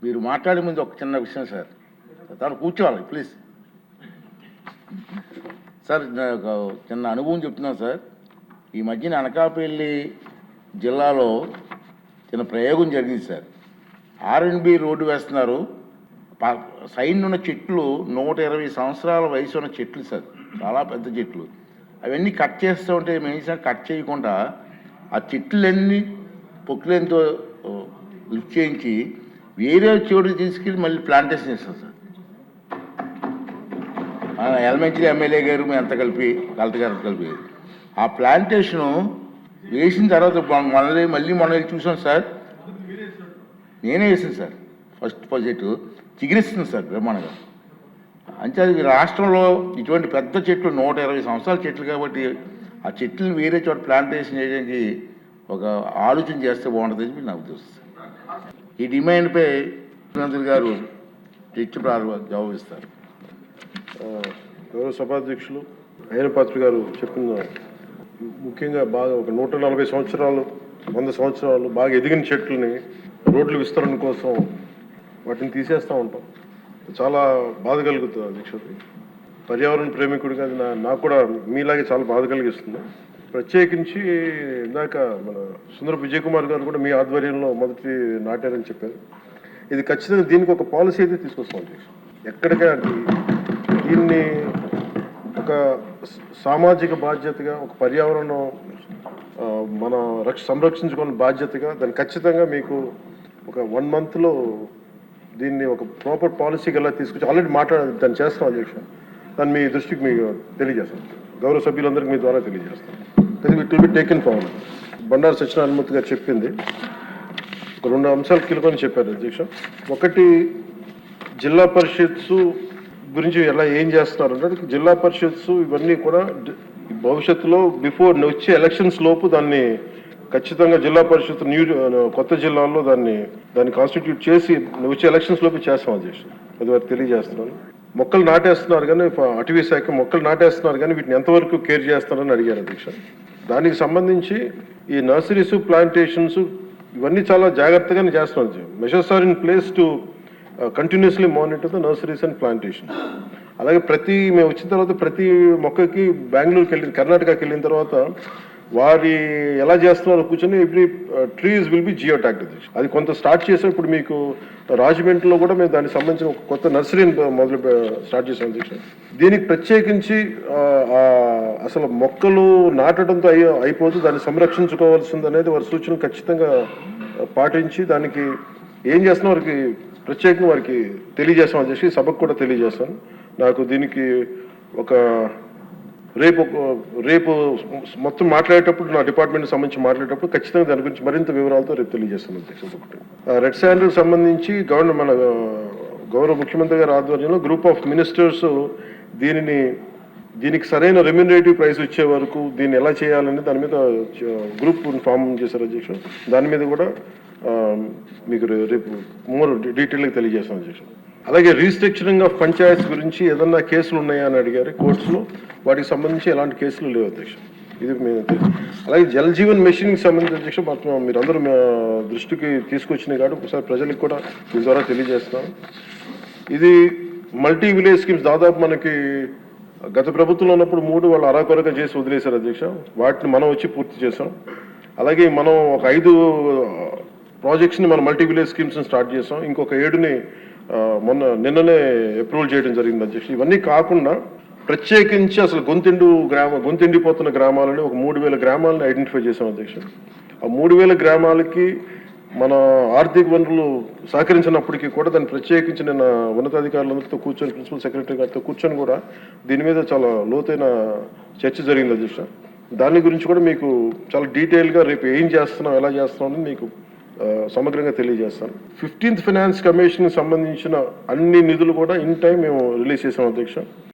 మీరు మాట్లాడే ముందు ఒక చిన్న విషయం సార్. తను కూర్చోవాలి ప్లీజ్. సార్ నాకు చిన్న అనుభవం చెప్తున్నాను సార్. ఈ మధ్యన అనకాపల్లి జిల్లాలో చిన్న ప్రయోగం జరిగింది సార్. R&B రోడ్డు వేస్తున్నారు. సైడ్ ఉన్న చెట్లు 120 సంవత్సరాల వయసు ఉన్న చెట్లు సార్, చాలా పెద్ద చెట్లు. అవన్నీ కట్ చేస్తూ ఉంటే మెయిన్గా కట్ చేయకుండా ఆ చెట్లన్నీ పొక్కులతో లిఫ్ట్ చేయించి వేరే చోటుకి తీసుకెళ్ళి మళ్ళీ ప్లాంటేషన్ చేస్తాం సార్. ఎలమంచిలి ఎమ్మెల్యే గారు మేము అంతా కలిపి కలెక్టర్ గారు కలిపి ఆ ప్లాంటేషను వేసిన తర్వాత మళ్ళీ మొన్న చూసాం సార్. నేనే వేసాను సార్. ఫస్ట్ ప్రాజెక్టు చిగురిస్తుంది సార్ బ్రహ్మాండంగా. అంటే అది రాష్ట్రంలో ఇటువంటి పెద్ద చెట్లు 120 సంవత్సరాల చెట్లు కాబట్టి ఆ చెట్లను వేరే చోట ప్లాంటేషన్ చేయడానికి ఒక ఆలోచన చేస్తే బాగుంటుందని నాకు ఉద్దేశం. ఈ డిమాండ్పై ముఖ్యమంత్రి గారు తెచ్చి జవాబిస్తారు. గౌరవ సభాధ్యక్షులు అయ్యనపాత్రి గారు చెప్పిన ముఖ్యంగా బాగా ఒక 140 సంవత్సరాలు 100 సంవత్సరాలు బాగా ఎదిగిన చెట్లని రోడ్లు విస్తరణ కోసం వాటిని తీసేస్తూ ఉంటాం. చాలా బాధ కలుగుతుంది అధ్యక్షుడి. పర్యావరణ ప్రేమికుడిగా అది నాకు కూడా మీలాగే చాలా బాధ కలిగిస్తుంది. ప్రత్యేకించి ఇందాక మన సుందరపు విజయ్ కుమార్ గారు కూడా మీ ఆధ్వర్యంలో మొదటి నాటారని చెప్పారు. ఇది ఖచ్చితంగా దీనికి ఒక పాలసీ అయితే తీసుకొస్తాం అధ్యక్ష. ఎక్కడికైనా దీన్ని ఒక సామాజిక బాధ్యతగా, ఒక పర్యావరణం మన సంరక్షించుకునే బాధ్యతగా దాన్ని ఖచ్చితంగా మీకు ఒక 1 monthలో దీన్ని ఒక ప్రాపర్ పాలసీకి ఎలా తీసుకొచ్చి ఆల్రెడీ దాన్ని చేస్తాం అధ్యక్ష. దాన్ని మీ దృష్టికి మీకు తెలియజేస్తాం, గౌరవ సభ్యులందరికీ మీ ద్వారా తెలియజేస్తాం. It will be taken forward. Bandaru Satyanarayana Murthy గారు చెప్పింది ఒక 2 అంశాలు కీలకమని చెప్పారు అధ్యక్ష. ఒకటి, జిల్లా పరిషత్స్ గురించి ఎలా ఏం చేస్తున్నారు అంటే, జిల్లా పరిషత్స్ ఇవన్నీ కూడా భవిష్యత్తులో బిఫోర్ వచ్చే ఎలక్షన్స్ లోపు దాన్ని ఖచ్చితంగా జిల్లా పరిషత్ కొత్త జిల్లాల్లో దాన్ని కాన్స్టిట్యూట్ చేసి వచ్చే ఎలక్షన్స్ లోపు చేస్తాం అధ్యక్ష. అది వారికి తెలియజేస్తున్నాను. మొక్కలు నాటేస్తున్నారు కానీ అటవీ శాఖ మొక్కలు నాటేస్తున్నారు కానీ వీటిని ఎంతవరకు కేర్ చేస్తున్నారని అడిగారు అధ్యక్ష. దానికి సంబంధించి ఈ నర్సరీస్, ప్లాంటేషన్స్ ఇవన్నీ చాలా జాగ్రత్తగానే చేస్తున్నాం అధ్యక్ష. Measures are in place to continuously monitor the nurseries and plantations. అలాగే మేము వచ్చిన తర్వాత ప్రతి మొక్కకి కర్ణాటకకి వెళ్ళిన తర్వాత వారి ఎలా చేస్తున్నారో కూర్చొని every trees will be geotagged. అది కొంత స్టార్ట్ చేసాం. ఇప్పుడు మీకు రాజమండ్రిలో కూడా మేము దానికి సంబంధించిన ఒక కొత్త నర్సరీని స్టార్ట్ చేసాం అధ్యక్ష. దీనికి ప్రత్యేకించి అసలు మొక్కలు నాటడంతో అయిపోతూ దాన్ని సంరక్షించుకోవాల్సింది అనేది వారి సూచనలు ఖచ్చితంగా పాటించి దానికి ఏం చేస్తున్నా వారికి ప్రత్యేకంగా వారికి తెలియజేస్తాం అధ్యక్ష. సభకు కూడా తెలియజేస్తాను. నాకు దీనికి రేపు మొత్తం మాట్లాడేటప్పుడు నా డిపార్ట్మెంట్కి సంబంధించి మాట్లాడేటప్పుడు ఖచ్చితంగా దాని గురించి మరింత వివరాలతో రేపు తెలియజేస్తాను అధ్యక్ష. రెడ్ శాండల్ సంబంధించి మన గౌరవ ముఖ్యమంత్రి గారి ఆధ్వర్యంలో గ్రూప్ ఆఫ్ మినిస్టర్స్ దీనికి సరైన రెమ్యూనరేటివ్ ప్రైస్ వచ్చే వరకు దీన్ని ఎలా చేయాలని దాని మీద గ్రూప్ ఫామ్ చేశారు అధ్యక్ష. దాని మీద కూడా మీకు రేపు మోర్ డీటెయిల్గా తెలియజేస్తాను అధ్యక్ష. అలాగే రీస్ట్రక్చరింగ్ ఆఫ్ పంచాయత్స్ గురించి ఏదన్నా కేసులు ఉన్నాయా అని అడిగారు కోర్ట్స్లో. వాటికి సంబంధించి ఎలాంటి కేసులు లేవు అధ్యక్ష. ఇది అలాగే జల్ జీవన్ మిషన్కి సంబంధించి అధ్యక్ష మీరందరూ దృష్టికి తీసుకొచ్చినాయి కాబట్టి ఒకసారి ప్రజలకు కూడా మీ ద్వారా తెలియజేస్తాను. ఇది మల్టీ విలేజ్ స్కీమ్స్ దాదాపు మనకి గత ప్రభుత్వంలో ఉన్నప్పుడు 3 వాళ్ళు అరాకొరగా చేసి వదిలేశారు అధ్యక్ష. వాటిని మనం వచ్చి పూర్తి చేసాం. అలాగే మనం ఒక 5 ప్రాజెక్ట్స్ని మనం మల్టీ విలేజ్ స్కీమ్స్ని స్టార్ట్ చేసాం. ఇంకొక 7ని నిన్ననే అప్రూవల్ చేయడం జరిగింది అధ్యక్ష. ఇవన్నీ కాకుండా ప్రత్యేకించి అసలు గొంతెండిపోతున్న గ్రామాలని ఒక 3000 గ్రామాలని ఐడెంటిఫై చేసాం అధ్యక్ష. ఆ 3000 గ్రామాలకి మన ఆర్థిక వనరులు సహకరించినప్పటికీ కూడా దాన్ని ప్రత్యేకించి నిన్న ఉన్నతాధికారులందరితో కూర్చొని ప్రిన్సిపల్ సెక్రటరీ గారితో కూర్చొని కూడా దీని మీద చాలా లోతైన చర్చ జరిగింది అధ్యక్ష. దాని గురించి కూడా మీకు చాలా డీటెయిల్గా రేపు ఏం చేస్తున్నాం, ఎలా చేస్తున్నాం అని మీకు సమగ్రంగా తెలియజేస్తాను. 15th ఫైనాన్స్ కమిషన్ సంబంధించిన అన్ని నిధులు కూడా ఇన్ టైం మేము రిలీజ్ చేసాం అధ్యక్ష.